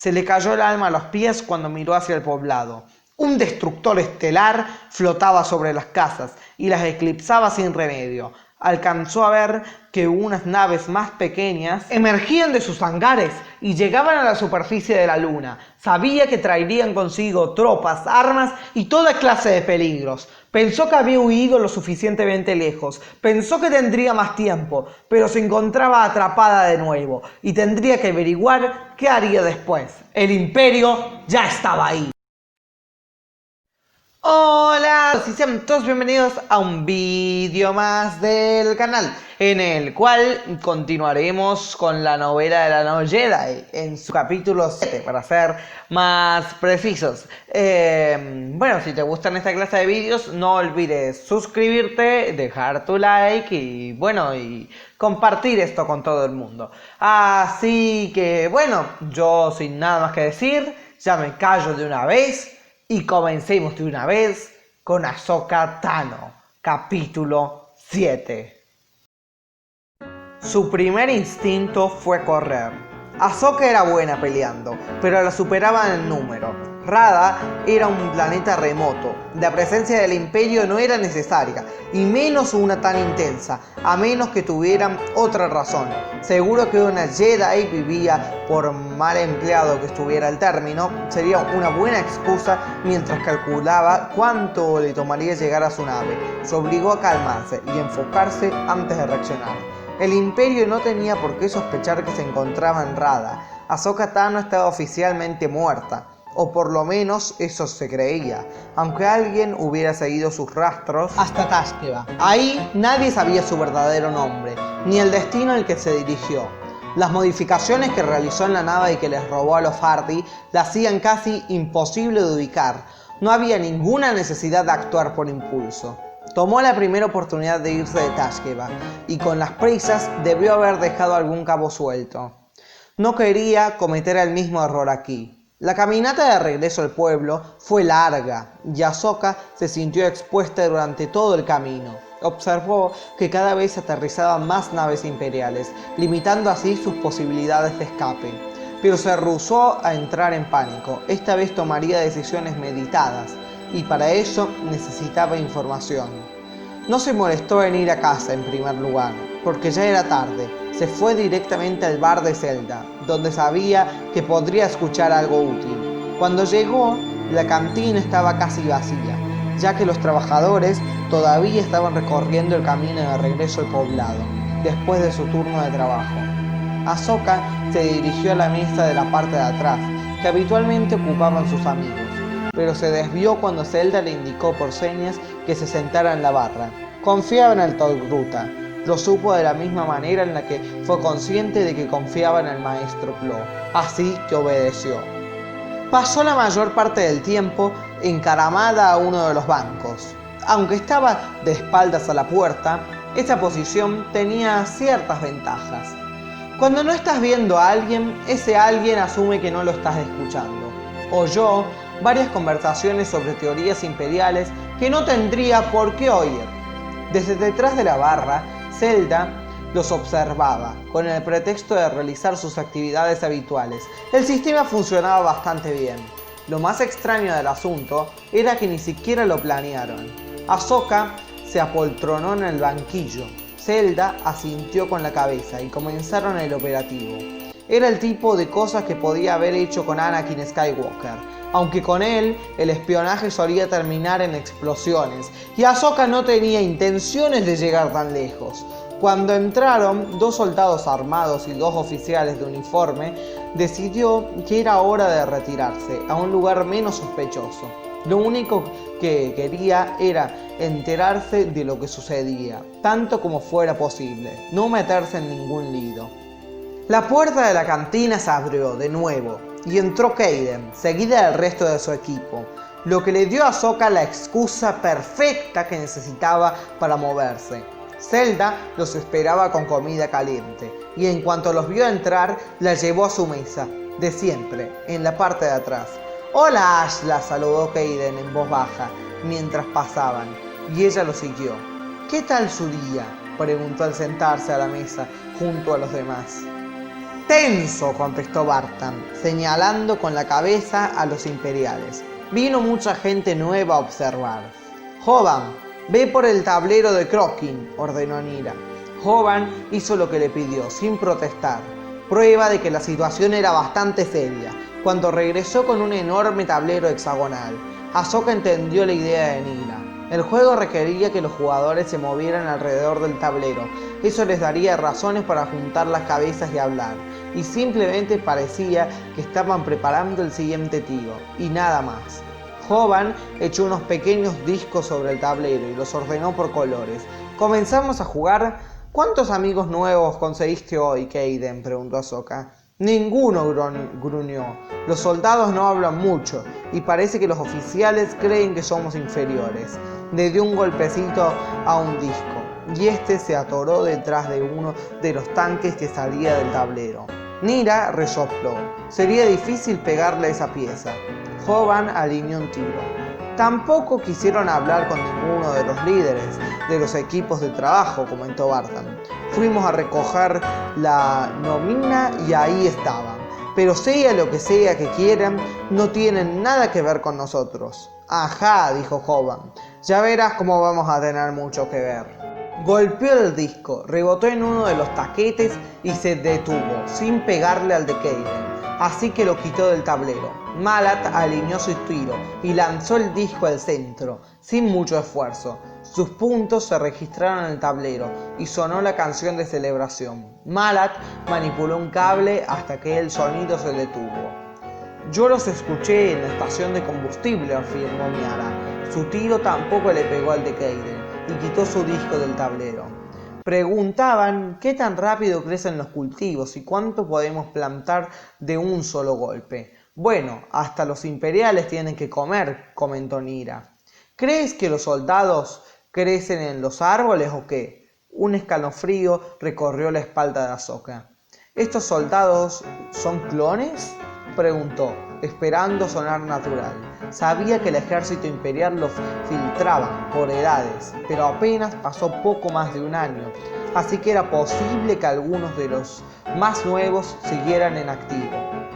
Se le cayó el alma a los pies cuando miró hacia el poblado. Un destructor estelar flotaba sobre las casas y las eclipsaba sin remedio. Alcanzó a ver que unas naves más pequeñas emergían de sus hangares y llegaban a la superficie de la luna. Sabía que traerían consigo tropas, armas y toda clase de peligros. Pensó que había huido lo suficientemente lejos. Pensó que tendría más tiempo, pero se encontraba atrapada de nuevo y tendría que averiguar qué haría después. El imperio ya estaba ahí. Hola, y sean todos bienvenidos a un vídeo más del canal, en el cual continuaremos con la novela de la No Jedi, en su capítulo 7, para ser más precisos. Bueno, si te gustan esta clase de vídeos, no olvides suscribirte, dejar tu like y bueno, y compartir esto con todo el mundo. Así que bueno, yo sin nada más que decir, ya me callo de una vez. Y comencemos de una vez con Ahsoka Tano, capítulo 7. Su primer instinto fue correr. Ahsoka era buena peleando, pero la superaba en número. Rada era un planeta remoto. La presencia del Imperio no era necesaria, y menos una tan intensa, a menos que tuvieran otra razón. Seguro que una Jedi vivía, por mal empleado que estuviera el término, sería una buena excusa mientras calculaba cuánto le tomaría llegar a su nave. Se obligó a calmarse y enfocarse antes de reaccionar. El Imperio no tenía por qué sospechar que se encontraba en Rada. Ahsoka Tano estaba oficialmente muerta, o por lo menos eso se creía, aunque alguien hubiera seguido sus rastros hasta Tashkeva. Ahí nadie sabía su verdadero nombre, ni el destino al que se dirigió. Las modificaciones que realizó en la nave y que les robó a los Hardy la hacían casi imposible de ubicar. No había ninguna necesidad de actuar por impulso. Tomó la primera oportunidad de irse de Tashkeva, y con las prisas debió haber dejado algún cabo suelto. No quería cometer el mismo error aquí. La caminata de regreso al pueblo fue larga, y Ahsoka se sintió expuesta durante todo el camino. Observó que cada vez aterrizaban más naves imperiales, limitando así sus posibilidades de escape. Pero se rehusó a entrar en pánico. Esta vez tomaría decisiones meditadas, y para eso necesitaba información. No se molestó en ir a casa en primer lugar, porque ya era tarde. Se fue directamente al bar de Zelda, donde sabía que podría escuchar algo útil. Cuando llegó, la cantina estaba casi vacía, ya que los trabajadores todavía estaban recorriendo el camino de regreso al poblado, después de su turno de trabajo. Ahsoka se dirigió a la mesa de la parte de atrás, que habitualmente ocupaban sus amigos, pero se desvió cuando Zelda le indicó por señas que se sentara en la barra. Confiaba en el Togruta. Lo supo de la misma manera en la que fue consciente de que confiaba en el maestro Plo, así que obedeció. Pasó la mayor parte del tiempo encaramada a uno de los bancos. Aunque estaba de espaldas a la puerta, esa posición tenía ciertas ventajas. Cuando no estás viendo a alguien, ese alguien asume que no lo estás escuchando. Oyó varias conversaciones sobre teorías imperiales que no tendría por qué oír. Desde detrás de la barra, Zelda los observaba, con el pretexto de realizar sus actividades habituales. El sistema funcionaba bastante bien. Lo más extraño del asunto era que ni siquiera lo planearon. Ahsoka se apoltronó en el banquillo. Zelda asintió con la cabeza y comenzaron el operativo. Era el tipo de cosas que podía haber hecho con Anakin Skywalker, aunque con él el espionaje solía terminar en explosiones, y Ahsoka no tenía intenciones de llegar tan lejos. Cuando entraron, 2 soldados armados y 2 oficiales de uniforme, decidió que era hora de retirarse a un lugar menos sospechoso. Lo único que quería era enterarse de lo que sucedía, tanto como fuera posible, no meterse en ningún lío. La puerta de la cantina se abrió de nuevo y entró Kaden, seguida del resto de su equipo, lo que le dio a Ahsoka la excusa perfecta que necesitaba para moverse. Zelda los esperaba con comida caliente, y en cuanto los vio entrar, la llevó a su mesa, de siempre, en la parte de atrás. «Hola, Ash», la saludó Kaden en voz baja, mientras pasaban, y ella lo siguió. «¿Qué tal su día?», preguntó al sentarse a la mesa junto a los demás. Tenso, contestó Bartan, señalando con la cabeza a los imperiales. Vino mucha gente nueva a observar. Hovan, ve por el tablero de Crokin, ordenó Nira. Hovan hizo lo que le pidió, sin protestar, prueba de que la situación era bastante seria, cuando regresó con un enorme tablero hexagonal. Ahsoka entendió la idea de Nira. El juego requería que los jugadores se movieran alrededor del tablero. Eso les daría razones para juntar las cabezas y hablar. Y simplemente parecía que estaban preparando el siguiente tiro, y nada más. Hovan echó unos pequeños discos sobre el tablero y los ordenó por colores. ¿Comenzamos a jugar? ¿Cuántos amigos nuevos conseguiste hoy, Kaden?, preguntó Ahsoka. Ninguno, gruñó. Los soldados no hablan mucho y parece que los oficiales creen que somos inferiores. Le dio un golpecito a un disco y este se atoró detrás de uno de los tanques que salía del tablero. Nira resopló. Sería difícil pegarle a esa pieza. Hovan alineó un tiro. Tampoco quisieron hablar con ninguno de los líderes de los equipos de trabajo, comentó Bartan. Fuimos a recoger la nómina y ahí estaban. Pero sea lo que sea que quieran, no tienen nada que ver con nosotros. Ajá, dijo Hovan. Ya verás cómo vamos a tener mucho que ver. Golpeó el disco, rebotó en uno de los taquetes y se detuvo, sin pegarle al de Kaden. Así que lo quitó del tablero. Malat alineó su tiro y lanzó el disco al centro, sin mucho esfuerzo. Sus puntos se registraron en el tablero y sonó la canción de celebración. Malat manipuló un cable hasta que el sonido se detuvo. Yo los escuché en la estación de combustible, afirmó Miara. Su tiro tampoco le pegó al de Kaden y quitó su disco del tablero. Preguntaban qué tan rápido crecen los cultivos y cuánto podemos plantar de un solo golpe. Bueno, hasta los imperiales tienen que comer, comentó Nira. ¿Crees que los soldados crecen en los árboles o qué? Un escalofrío recorrió la espalda de Ahsoka. ¿Estos soldados son clones?, preguntó, esperando sonar natural. Sabía que el ejército imperial los filtraba por edades, pero apenas pasó poco más de un año, así que era posible que algunos de los más nuevos siguieran en activo.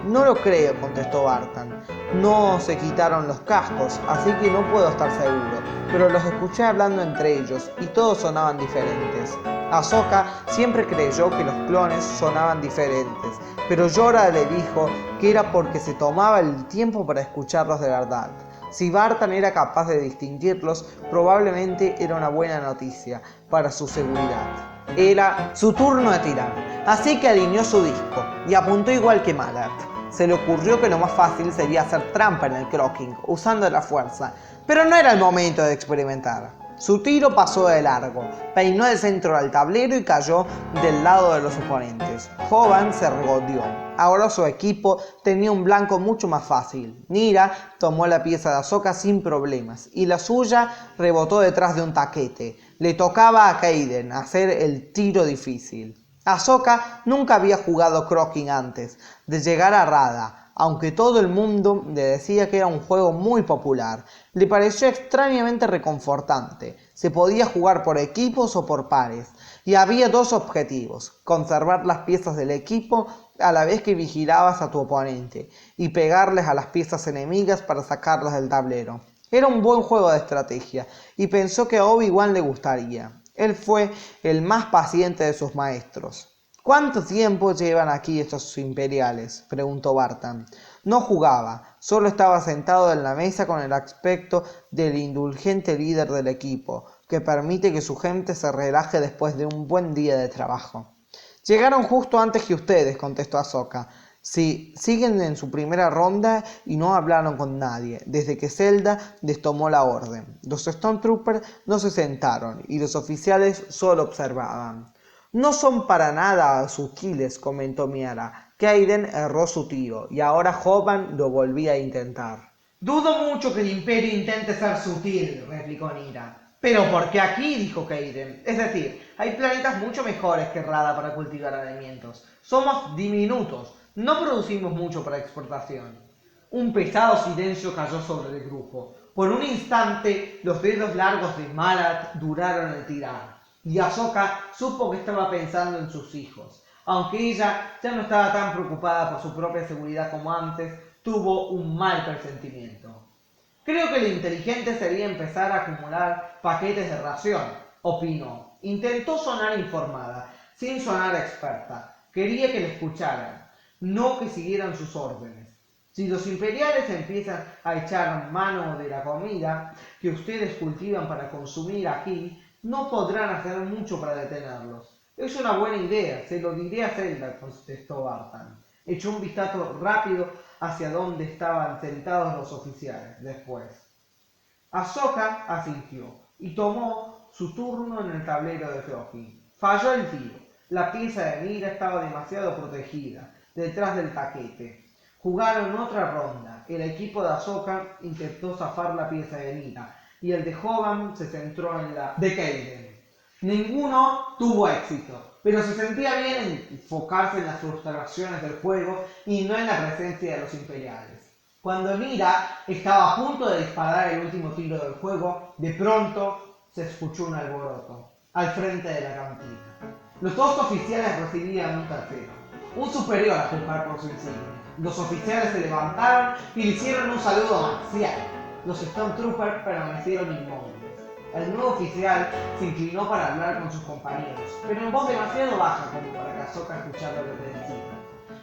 No lo creo, contestó Bartan. No se quitaron los cascos, así que no puedo estar seguro, pero los escuché hablando entre ellos y todos sonaban diferentes. Ahsoka siempre creyó que los clones sonaban diferentes, pero Yora le dijo que era porque se tomaba el tiempo para escucharlos de verdad. Si Bartan era capaz de distinguirlos, probablemente era una buena noticia para su seguridad. Era su turno de tirar, así que alineó su disco y apuntó igual que Malat. Se le ocurrió que lo más fácil sería hacer trampa en el Crokin, usando la fuerza, pero no era el momento de experimentar. Su tiro pasó de largo, peinó el centro del tablero y cayó del lado de los oponentes. Hovan se regodeó. Ahora su equipo tenía un blanco mucho más fácil. Nira tomó la pieza de Ahsoka sin problemas y la suya rebotó detrás de un taquete. Le tocaba a Kaden hacer el tiro difícil. Ahsoka nunca había jugado Crokin antes de llegar a Rada, aunque todo el mundo le decía que era un juego muy popular. Le pareció extrañamente reconfortante. Se podía jugar por equipos o por pares, y había dos objetivos: conservar las piezas del equipo a la vez que vigilabas a tu oponente, y pegarles a las piezas enemigas para sacarlas del tablero. Era un buen juego de estrategia, y pensó que a Obi-Wan le gustaría. Él fue el más paciente de sus maestros. ¿Cuánto tiempo llevan aquí estos imperiales?, preguntó Bartan. No jugaba, solo estaba sentado en la mesa con el aspecto del indulgente líder del equipo, que permite que su gente se relaje después de un buen día de trabajo. Llegaron justo antes que ustedes, contestó Ahsoka. Sí, siguen en su primera ronda y no hablaron con nadie, desde que Zelda les tomó la orden. Los Stormtroopers no se sentaron y los oficiales solo observaban. No son para nada sutiles, comentó Miara. Kaden erró su tiro y ahora Hovan lo volvía a intentar. Dudo mucho que el Imperio intente ser sutil, replicó Nira. Pero ¿por qué aquí?, dijo Kaden. Es decir, hay planetas mucho mejores que Rada para cultivar alimentos. Somos diminutos, no producimos mucho para exportación. Un pesado silencio cayó sobre el grupo. Por un instante, los dedos largos de Malat duraron el tirar, y Ahsoka supo que estaba pensando en sus hijos. Aunque ella ya no estaba tan preocupada por su propia seguridad como antes, tuvo un mal presentimiento. Creo que lo inteligente sería empezar a acumular paquetes de ración, opinó. Intentó sonar informada, sin sonar experta. Quería que le escucharan, no que siguieran sus órdenes. Si los imperiales empiezan a echar mano de la comida que ustedes cultivan para consumir aquí, no podrán hacer mucho para detenerlos. Es una buena idea, se lo diré a Zelda, contestó Bartan. Echó un vistazo rápido hacia donde estaban sentados los oficiales. Después, Ahsoka asintió y tomó su turno en el tablero de croquis. Falló el tiro. La pieza de mira estaba demasiado protegida, detrás del paquete. Jugaron otra ronda. El equipo de Ahsoka intentó zafar la pieza de mira y el de Hogan se centró en la de Kaiden. Ninguno tuvo éxito, pero se sentía bien enfocarse en las frustraciones del juego y no en la presencia de los imperiales. Cuando Mira estaba a punto de disparar el último tiro del juego, de pronto se escuchó un alboroto al frente de la cantina. Los dos oficiales recibían un tercero, un superior a juzgar por su insignia. Los oficiales se levantaron y le hicieron un saludo marcial. Los Stormtroopers permanecieron inmóviles. El nuevo oficial se inclinó para hablar con sus compañeros, pero en voz demasiado baja como para que Ahsoka escuchara desde encima.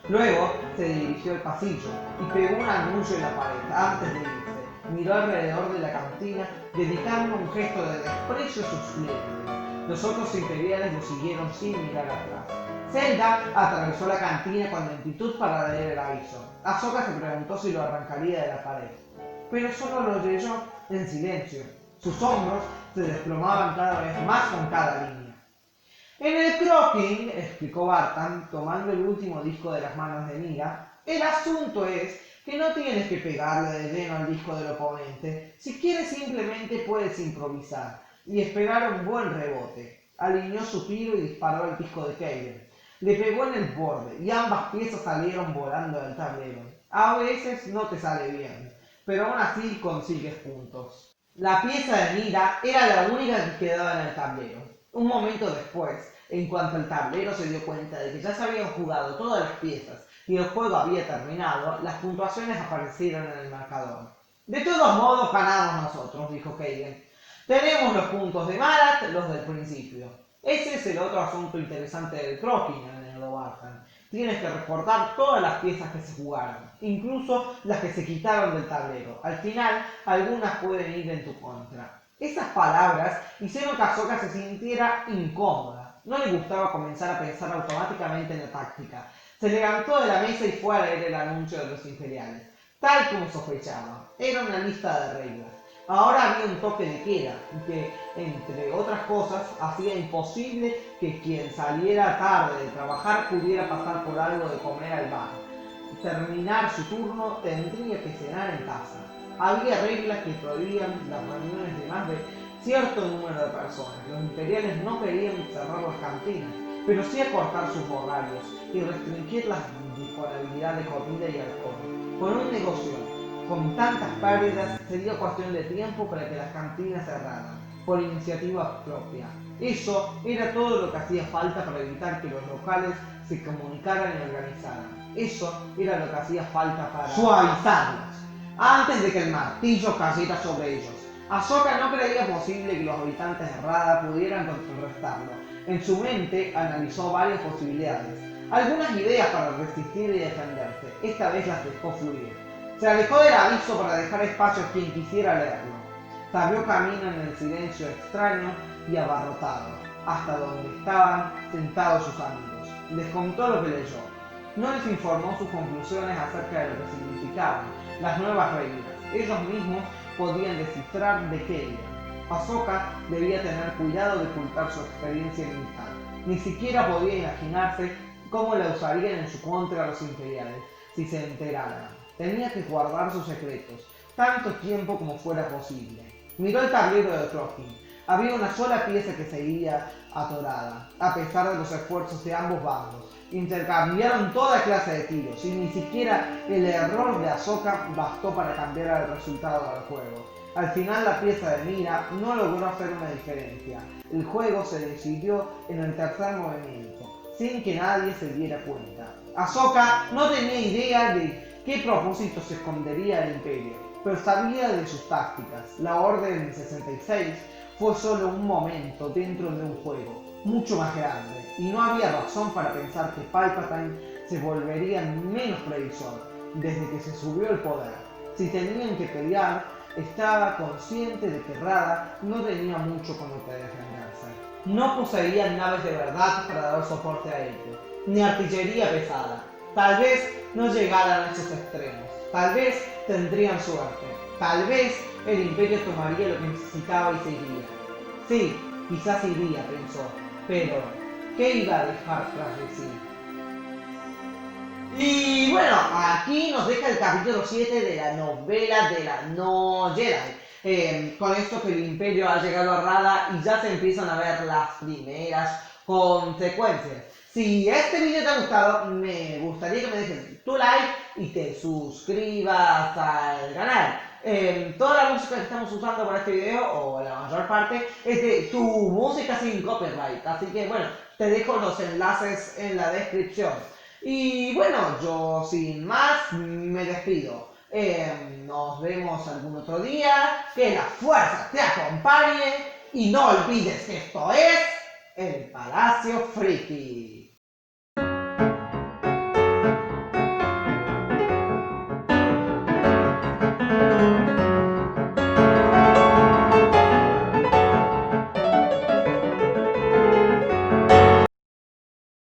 Luego se dirigió al pasillo y pegó un anuncio en la pared antes de irse. Miró alrededor de la cantina, dedicando un gesto de desprecio a sus clientes. Los otros imperiales lo siguieron sin mirar atrás. Zelda atravesó la cantina con lentitud para leer el aviso. Ahsoka se preguntó si lo arrancaría de la pared, pero solo lo leyó en silencio. Sus hombros se desplomaban cada vez más con cada línea. En el croquis, explicó Bartan, tomando el último disco de las manos de Mira, el asunto es que no tienes que pegarle de lleno al disco del oponente. Si quieres simplemente puedes improvisar y esperar un buen rebote. Alineó su tiro y disparó el disco de Kaiden. Le pegó en el borde y ambas piezas salieron volando del tablero. A veces no te sale bien, pero aún así consigues puntos. La pieza de Mira era la única que quedaba en el tablero. Un momento después, en cuanto el tablero se dio cuenta de que ya se habían jugado todas las piezas y el juego había terminado, las puntuaciones aparecieron en el marcador. De todos modos ganamos nosotros, dijo Kaiden. Tenemos los puntos de Marat, los del principio. Ese es el otro asunto interesante del croquis, añadió Bartan. Tienes que reportar todas las piezas que se jugaron, incluso las que se quitaron del tablero. Al final, algunas pueden ir en tu contra. Esas palabras hicieron que Ahsoka se sintiera incómoda. No le gustaba comenzar a pensar automáticamente en la táctica. Se levantó de la mesa y fue a leer el anuncio de los imperiales. Tal como sospechaba, era una lista de reglas. Ahora había un toque de queda que, entre otras cosas, hacía imposible que quien saliera tarde de trabajar pudiera pasar por algo de comer al bar. Terminar su turno tendría que cenar en casa. Había reglas que prohibían las reuniones de más de cierto número de personas. Los imperiales no querían cerrar las cantinas, pero sí acortar sus horarios y restringir la disponibilidad de comida y alcohol. Con un negocio con tantas pérdidas, sería cuestión de tiempo para que las cantinas cerraran, por iniciativa propia. Eso era todo lo que hacía falta para evitar que los locales se comunicaran y organizaran. Eso era lo que hacía falta para suavizarlos, antes de que el martillo cayera sobre ellos. Ahsoka no creía posible que los habitantes de Rada pudieran contrarrestarlo. En su mente analizó varias posibilidades, algunas ideas para resistir y defenderse. Esta vez las dejó fluir. Se alejó del aviso para dejar espacio a quien quisiera leerlo. Se abrió camino en el silencio extraño y abarrotado, hasta donde estaban sentados sus amigos. Les contó lo que leyó. No les informó sus conclusiones acerca de lo que significaban las nuevas reglas. Ellos mismos podían descifrar de qué eran. Ahsoka debía tener cuidado de ocultar su experiencia militar. Ni siquiera podía imaginarse cómo la usarían en su contra los imperiales si se enteraran. Tenía que guardar sus secretos, tanto tiempo como fuera posible. Miró el tablero de croquis. Había una sola pieza que seguía atorada, a pesar de los esfuerzos de ambos bandos. Intercambiaron toda clase de tiros, y ni siquiera el error de Ahsoka bastó para cambiar el resultado del juego. Al final la pieza de Mira no logró hacer una diferencia. El juego se decidió en el tercer movimiento. sin que nadie se diera cuenta. Ahsoka no tenía idea de qué propósito se escondería el Imperio, pero sabía de sus tácticas. La Orden 66 fue solo un momento dentro de un juego mucho más grande, y no había razón para pensar que Palpatine se volvería menos previsor desde que se subió al poder. Si tenían que pelear, estaba consciente de que Rada no tenía mucho con lo que defenderse. No poseían naves de verdad para dar soporte a ellos, ni artillería pesada. Tal vez no llegaran a esos extremos, tal vez tendrían suerte, tal vez el Imperio tomaría lo que necesitaba y se iría. Sí, quizás iría, pensó, pero ¿qué iba a dejar tras de sí? Y bueno, aquí nos deja el capítulo 7 de la novela de la No Jedi. Con esto que el Imperio ha llegado a Rada y ya se empiezan a ver las primeras consecuencias. Si este video te ha gustado, me gustaría que me dejes tu like y te suscribas al canal. Toda la música que estamos usando para este video, o la mayor parte, es de Tu Música Sin Copyright. Así que bueno, te dejo los enlaces en la descripción. Y bueno, yo sin más me despido. Nos vemos algún otro día. Que la fuerza te acompañe. Y no olvides que esto es el Palacio Friki.